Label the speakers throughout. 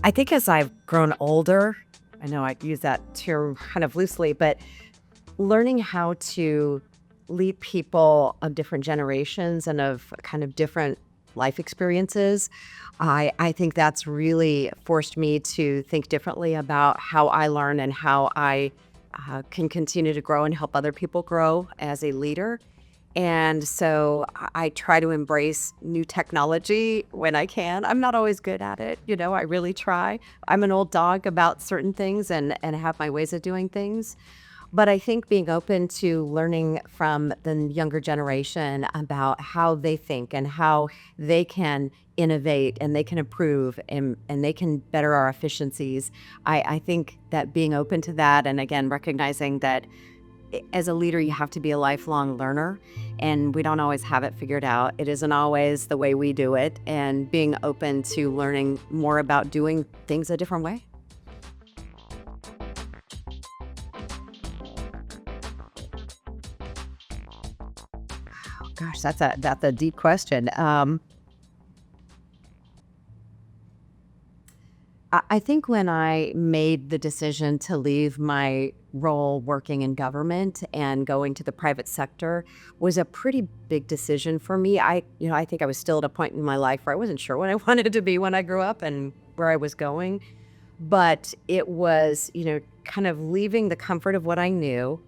Speaker 1: I think as I've grown older, I know I use that term kind of loosely, but learning how to lead people of different generations and of kind of different life experiences, I think that's really forced me to think differently about how I learn and how I can continue to grow and help other people grow as a leader. And so I try to embrace new technology when I can. I'm not always good at it, I really try. I'm an old dog about certain things and have my ways of doing things. But I think being open to learning from the younger generation about how they think and how they can innovate and they can improve and they can better our efficiencies. I think that being open to that, and again, recognizing that as a leader, you have to be a lifelong learner, and we don't always have it figured out. It isn't always the way we do it, and being open to learning more about doing things a different way. Gosh, that's a deep question. I think when I made the decision to leave my role working in government and going to the private sector was a pretty big decision for me. I think I was still at a point in my life where I wasn't sure what I wanted to be when I grew up and where I was going. But it was, kind of leaving the comfort of what I knew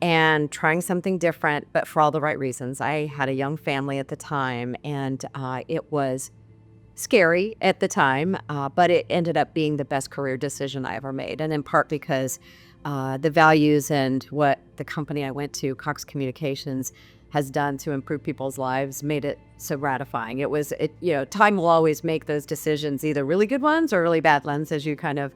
Speaker 1: and trying something different, but for all the right reasons. I had a young family at the time, and it was scary at the time, but it ended up being the best career decision I ever made. And in part because the values and what the company I went to, Cox Communications, has done to improve people's lives made it so gratifying. Time will always make those decisions, either really good ones or really bad ones as you kind of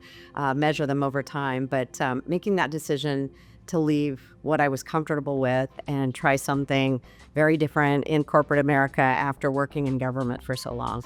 Speaker 1: measure them over time. But making that decision to leave what I was comfortable with and try something very different in corporate America after working in government for so long.